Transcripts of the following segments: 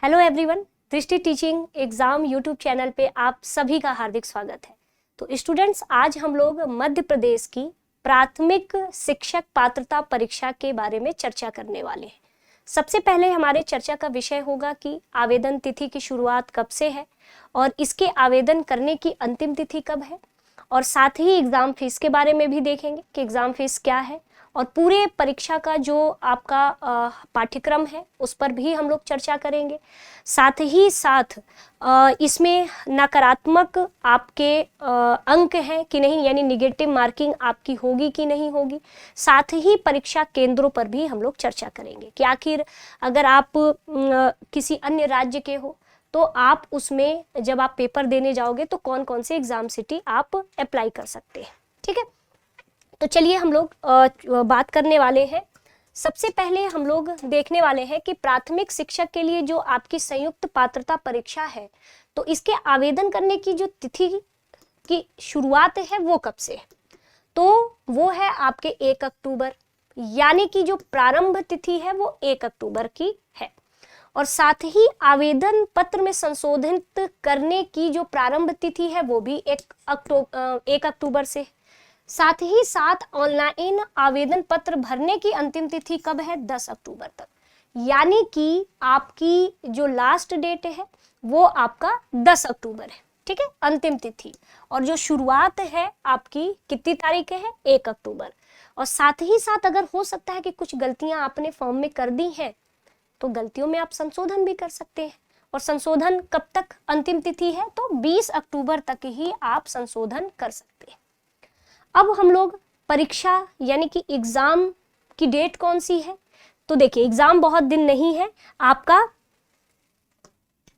Hello everyone, दृष्टि teaching exam YouTube channel पे आप सभी का हार्दिक स्वागत है। तो स्टूडेंट्स, आज हम लोग मध्य प्रदेश की प्राथमिक शिक्षक पात्रता परीक्षा के बारे में चर्चा करने वाले हैं। सबसे पहले हमारे चर्चा का विषय होगा कि आवेदन तिथि की शुरुआत कब से है और इसके आवेदन करने की अंतिम तिथि कब है, और साथ ही एग्जाम फीस के बारे में भी देखेंगे कि एग्जाम फीस क्या है, और पूरे परीक्षा का जो आपका पाठ्यक्रम है उस पर भी हम लोग चर्चा करेंगे। साथ ही साथ इसमें नकारात्मक आपके अंक हैं कि नहीं, यानी निगेटिव मार्किंग आपकी होगी कि नहीं होगी। साथ ही परीक्षा केंद्रों पर भी हम लोग चर्चा करेंगे कि आखिर अगर आप किसी अन्य राज्य के हो तो आप उसमें जब आप पेपर देने जाओगे तो कौन कौन से एग्जाम सिटी आप अप्लाई कर सकते हैं। ठीक है, तो चलिए हम लोग बात करने वाले हैं। सबसे पहले हम लोग देखने वाले हैं कि प्राथमिक शिक्षक के लिए जो आपकी संयुक्त पात्रता परीक्षा है तो इसके आवेदन करने की जो तिथि की शुरुआत है वो कब से है। तो वो है आपके 1 अक्टूबर, यानी कि जो प्रारंभ तिथि है वो 1 अक्टूबर की है। और साथ ही आवेदन पत्र में संशोधित करने की जो प्रारंभ तिथि है वो भी 1 अक्टूबर से। साथ ही साथ ऑनलाइन आवेदन पत्र भरने की अंतिम तिथि कब है, 10 अक्टूबर तक, यानी कि आपकी जो लास्ट डेट है वो आपका 10 अक्टूबर है। ठीक है, अंतिम तिथि। और जो शुरुआत है आपकी कितनी तारीख है, 1 अक्टूबर। और साथ ही साथ अगर हो सकता है कि कुछ गलतियां आपने फॉर्म में कर दी हैं तो गलतियों में आप संशोधन भी कर सकते हैं। और संशोधन कब तक अंतिम तिथि है, तो 20 अक्टूबर तक ही आप संशोधन कर सकते हैं। अब हम लोग परीक्षा यानी कि एग्जाम की डेट कौन सी है, तो देखिए एग्जाम बहुत दिन नहीं है आपका।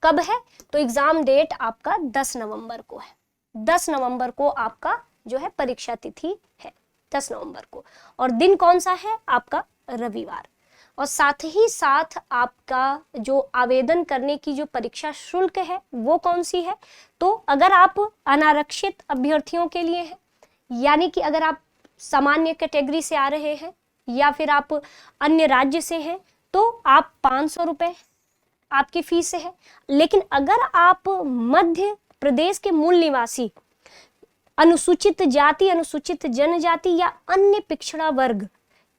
कब है, तो एग्जाम डेट आपका 10 नवंबर को है। 10 नवंबर को आपका जो है परीक्षा तिथि है, 10 नवंबर को। और दिन कौन सा है आपका, रविवार। और साथ ही साथ आपका जो आवेदन करने की जो परीक्षा शुल्क है वो कौन सी है, तो अगर आप अनारक्षित अभ्यर्थियों के लिए है, यानी कि अगर आप सामान्य कैटेगरी से आ रहे हैं या फिर आप अन्य राज्य से हैं तो आप 500 रुपये आपकी फीस है। लेकिन अगर आप मध्य प्रदेश के मूल निवासी, अनुसूचित जाति, अनुसूचित जनजाति या अन्य पिछड़ा वर्ग,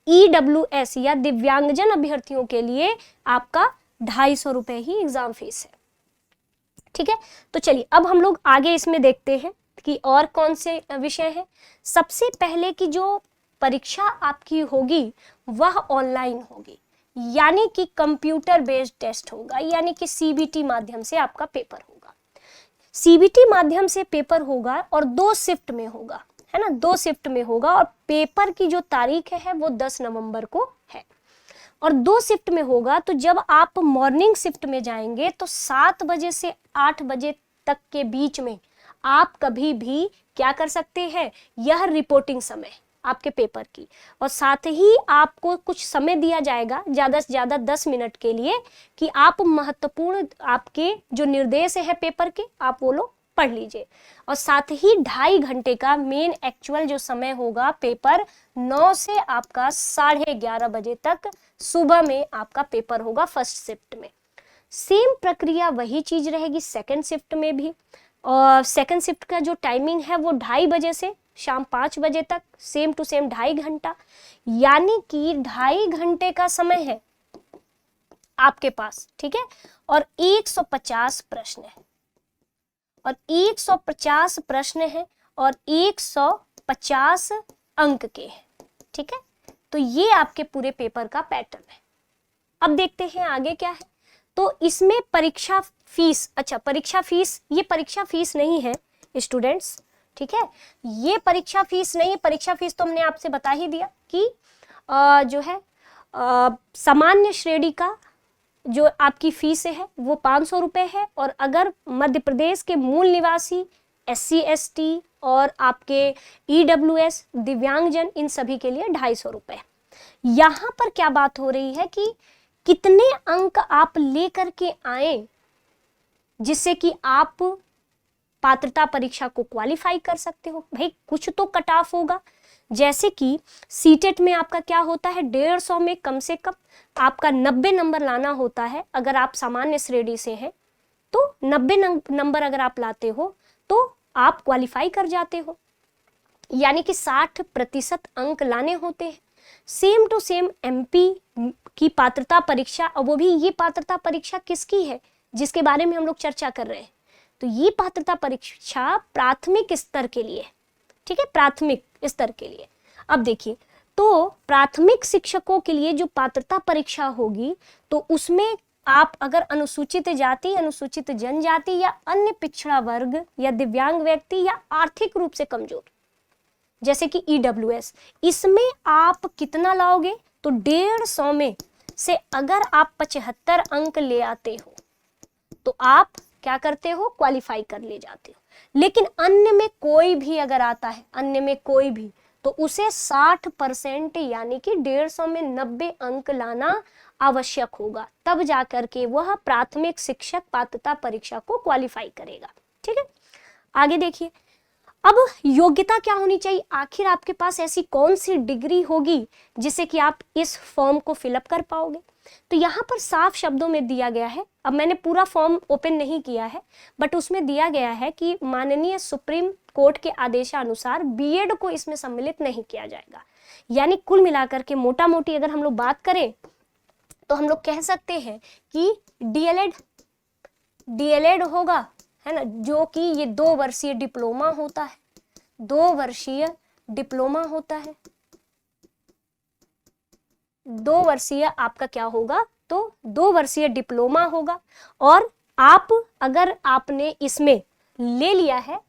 EWS या दिव्यांगजन अभ्यर्थियों के लिए आपका 250 रुपये ही एग्जाम फीस है। ठीक है, तो चलिए अब हम लोग आगे इसमें देखते हैं कि और कौन से विषय हैं। सबसे पहले की जो परीक्षा आपकी होगी वह ऑनलाइन होगी, यानी कि कंप्यूटर बेस्ड टेस्ट होगा, यानी कि CBT माध्यम से आपका पेपर होगा। CBT माध्यम से पेपर होगा और 2 शिफ्ट में होगा, है ना, 2 शिफ्ट में होगा। और पेपर की जो तारीख है वो 10 नवंबर को है और 2 शिफ्ट में होगा। तो जब आप मॉर्निंग शिफ्ट में जाएंगे तो 7 बजे से 8 बजे तक के बीच में आप कभी भी क्या कर सकते हैं, यह रिपोर्टिंग समय आपके पेपर की। और साथ ही आपको कुछ समय दिया जाएगा ज़्यादा से ज़्यादा 10 मिनट के लिए कि आप महत्वपूर्ण आपके जो निर्देश है पेपर के आप वो लोग पढ़ लीजिए। और साथ ही 2.5 घंटे का मेन एक्चुअल जो समय होगा पेपर 9 से आपका 11:30 बजे तक सुबह में आपका पेपर होगा फर्स्ट शिफ्ट में। सेम प्रक्रिया वही चीज रहेगी सेकंड शिफ्ट में भी। और सेकंड शिफ्ट का जो टाइमिंग है वो 2:30 बजे से शाम 5 बजे तक, सेम टू सेम 2.5 घंटा, यानी कि 2.5 घंटे का समय है आपके पास। ठीक है, और 150 प्रश्न है, और 150 प्रश्न है और 150 अंक के हैं। ठीक है, तो ये आपके पूरे पेपर का पैटर्न है। अब देखते हैं आगे क्या है। तो इसमें परीक्षा फीस, अच्छा परीक्षा फीस, ये परीक्षा फीस नहीं है स्टूडेंट्स। ठीक है, ये परीक्षा फीस नहीं है। परीक्षा फीस तो हमने आपसे बता ही दिया कि जो है सामान्य श्रेणी का जो आपकी फीस है वो 500 रुपये है। और अगर मध्य प्रदेश के मूल निवासी, SC ST और आपके EWS दिव्यांगजन, इन सभी के लिए 250 रुपये। यहाँ पर क्या बात हो रही है कि कितने अंक आप लेकर के आए जिससे कि आप पात्रता परीक्षा को क्वालिफाई कर सकते हो। भाई कुछ तो कट ऑफ होगा, जैसे कि सीटेट में आपका क्या होता है, 150 में कम से कम आपका 90 नंबर लाना होता है। अगर आप सामान्य श्रेणी से हैं तो 90 नंबर अगर आप लाते हो तो आप क्वालिफाई कर जाते हो, यानी कि 60% अंक लाने होते हैं। सेम टू सेम एमपी की पात्रता परीक्षा, और वो भी ये पात्रता परीक्षा किसकी है जिसके बारे में हम लोग चर्चा कर रहे हैं, तो ये पात्रता परीक्षा प्राथमिक स्तर के लिए, ठीक है, प्राथमिक स्तर के लिए। अब देखिए, तो प्राथमिक शिक्षकों के लिए जो पात्रता परीक्षा होगी तो उसमें आप अगर अनुसूचित जाति, अनुसूचित जनजाति या अन्य पिछड़ा वर्ग या दिव्यांग व्यक्ति या आर्थिक रूप से कमजोर जैसे कि ईडब्ल्यूएस, इसमें आप कितना लाओगे, तो 150 में से अगर आप 75 अंक ले आते हो तो आप क्या करते हो, क्वालिफाई कर ले जाते हो। लेकिन अन्य में कोई भी अगर आता है, अन्य में कोई भी, तो उसे 60% यानी कि 150 में 90 अंक लाना आवश्यक होगा, तब जाकर के वह प्राथमिक शिक्षक पात्रता परीक्षा को क्वालिफाई करेगा। ठीक है, आगे देखिए, अब योग्यता क्या होनी चाहिए, आखिर आपके पास ऐसी कौन सी डिग्री होगी जिससे कि आप इस फॉर्म को फिलअप कर पाओगे। तो यहाँ पर साफ शब्दों में दिया गया है, अब मैंने पूरा फॉर्म ओपन नहीं किया है, बट उसमें दिया गया है कि माननीय सुप्रीम कोर्ट के आदेशानुसार बीएड को इसमें सम्मिलित नहीं किया जाएगा। यानी कुल मिलाकर के मोटा मोटी अगर हम लोग बात करें तो हम लोग कह सकते हैं कि डीएलएड होगा, है ना, जो कि ये 2 वर्षीय डिप्लोमा होता है, 2 वर्षीय डिप्लोमा होता है, 2 वर्षीय आपका क्या होगा, तो 2 वर्षीय डिप्लोमा होगा। और आप अगर आपने इसमें ले लिया है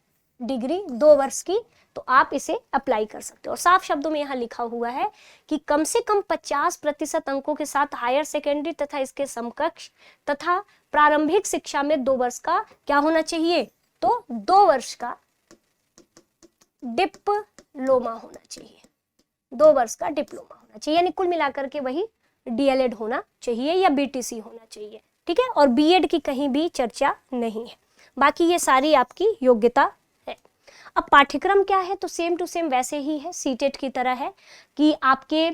डिग्री 2 वर्ष की तो आप इसे अप्लाई कर सकते हो। और साफ शब्दों में यहाँ लिखा हुआ है कि कम से कम 50% अंकों के साथ हायर सेकेंडरी तथा इसके समकक्ष तथा प्रारंभिक शिक्षा में 2 वर्ष का क्या होना चाहिए, तो 2 वर्ष का डिप्लोमा होना चाहिए, 2 वर्ष का डिप्लोमा होना चाहिए, यानी कुल मिलाकर के वही डीएलएड होना चाहिए या बीटीसी होना चाहिए। ठीक है, और बीएड की कहीं भी चर्चा नहीं है, बाकी ये सारी आपकी योग्यता है। अब पाठ्यक्रम क्या है, तो सेम टू सेम वैसे ही है, सीटेट की तरह है कि आपके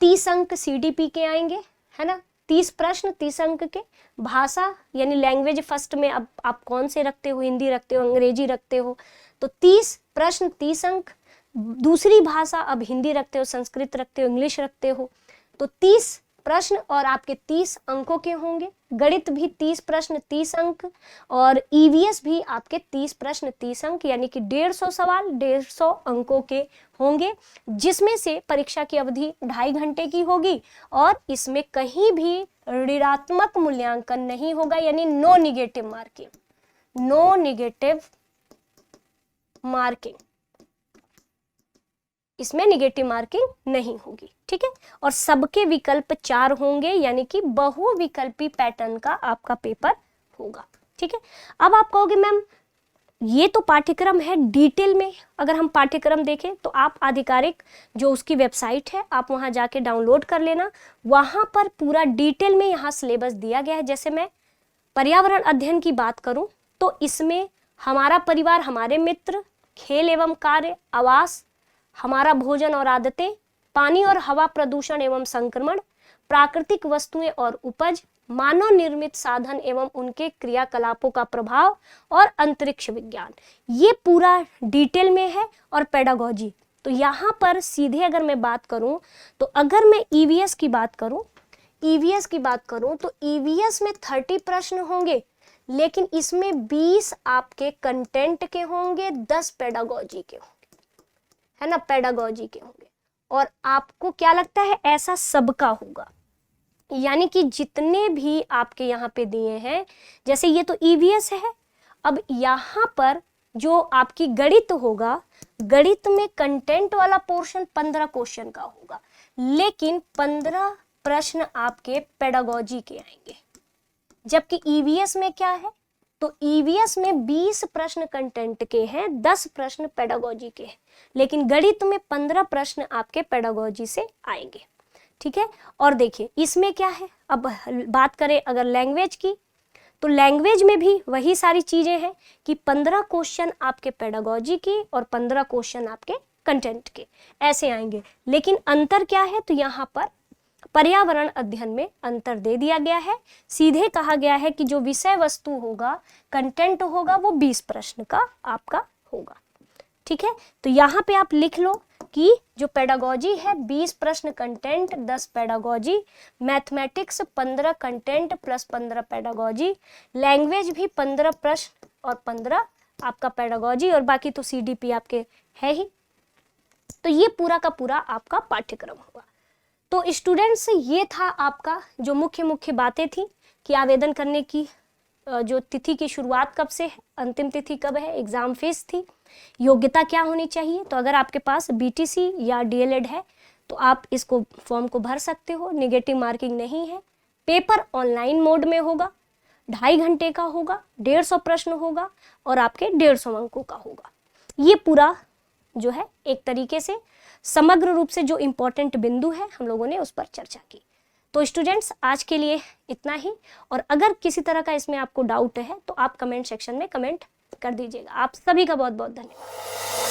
30 अंक सीडीपी के आएंगे, है ना, 30 प्रश्न 30 अंक के। भाषा यानी लैंग्वेज फर्स्ट में अब आप कौन से रखते हो, हिंदी रखते हो, अंग्रेजी रखते हो, तो 30 प्रश्न 30 अंक। दूसरी भाषा अब हिंदी रखते हो, संस्कृत रखते हो, इंग्लिश रखते हो, तो 30 प्रश्न और आपके 30 अंकों के होंगे। गणित भी 30 प्रश्न 30 अंक और ईवीएस भी आपके 30 प्रश्न 30 अंक, यानी कि 150 सवाल 150 अंकों के होंगे, जिसमें से परीक्षा की अवधि 2.5 घंटे की होगी और इसमें कहीं भी ऋणात्मक मूल्यांकन नहीं होगा, यानी no negative marking, no negative marking, इसमें निगेटिव मार्किंग नहीं होगी। ठीक है, और सबके विकल्प 4 होंगे, यानी कि बहुविकल्पी पैटर्न का आपका पेपर होगा। ठीक है, अब आप कहोगे मैम ये तो पाठ्यक्रम है, डिटेल में अगर हम पाठ्यक्रम देखें तो आप आधिकारिक जो उसकी वेबसाइट है आप वहां जाके डाउनलोड कर लेना, वहां पर पूरा डिटेल में यहाँ सिलेबस दिया गया है। जैसे मैं पर्यावरण अध्ययन की बात करूं तो इसमें हमारा परिवार हमारे मित्र, खेल एवं कार्य, आवास, हमारा भोजन और आदतें, पानी और हवा प्रदूषण एवं संक्रमण, प्राकृतिक वस्तुएं और उपज, मानव निर्मित साधन एवं उनके क्रियाकलापों का प्रभाव और अंतरिक्ष विज्ञान, ये पूरा डिटेल में है। और पेडागोजी, तो यहाँ पर सीधे अगर मैं बात करूं तो अगर मैं ईवीएस की बात करूं, तो ईवीएस में 30 प्रश्न होंगे, लेकिन इसमें 20 आपके कंटेंट के होंगे, 10 पेडागोजी के होंगे, है ना, पेडागोजी के होंगे। और आपको क्या लगता है ऐसा सबका होगा, यानी कि जितने भी आपके यहाँ पे दिए हैं, जैसे ये तो ईवीएस है, अब यहाँ पर जो आपकी गणित होगा, गणित में कंटेंट वाला पोर्शन 15 क्वेश्चन का होगा, लेकिन 15 प्रश्न आपके पेडागोजी के आएंगे। जबकि ईवीएस में क्या है, तो ईवीएस में 20 प्रश्न कंटेंट के हैं, 10 प्रश्न पेडागोजी के हैं, लेकिन गणित में 15 प्रश्न आपके पेडागोजी से आएंगे। ठीक है, और देखिए इसमें क्या है, अब बात करें अगर लैंग्वेज की, तो लैंग्वेज में भी वही सारी चीजें हैं कि 15 क्वेश्चन आपके पेडागोजी की और 15 क्वेश्चन आपके कंटेंट के, ऐसे आएंगे। लेकिन अंतर क्या है, तो यहाँ पर पर्यावरण अध्ययन में अंतर दे दिया गया है। सीधे कहा गया है कि जो विषय वस्तु होगा, कंटेंट होगा, वो 20 प्रश्न का आपका होगा। ठीक है, तो यहाँ पे आप लिख लो कि जो पेडागोजी है 20 प्रश्न content, 10 pedagogy, mathematics 15 content plus 15 pedagogy, language भी 15 प्रश्न और 15 आपका पेडागोजी, और बाकी तो सीडीपी आपके है ही। तो ये पूरा का पूरा आपका पाठ्यक्रम हुआ। तो स्टूडेंट्स, ये था आपका जो मुख्य मुख्य बातें थी कि आवेदन करने की जो तिथि की शुरुआत कब से है, अंतिम तिथि कब है, एग्जाम फीस थी, योग्यता क्या होनी चाहिए। तो अगर आपके पास बीटीसी या डीएलएड है तो आप इसको फॉर्म को भर सकते हो, नेगेटिव मार्किंग नहीं है। पेपर ऑनलाइन मोड में होगा, 2.5 घंटे का होगा, 150 प्रश्न होगा और आपके 150 अंकों का होगा। ये पूरा जो है एक तरीके से समग्र रूप से जो इम्पोर्टेंट बिंदु है हम लोगों ने उस पर चर्चा की। तो स्टूडेंट्स, आज के लिए इतना ही, और अगर किसी तरह का इसमें आपको डाउट है तो आप कमेंट सेक्शन में कमेंट कर दीजिएगा। आप सभी का बहुत बहुत धन्यवाद।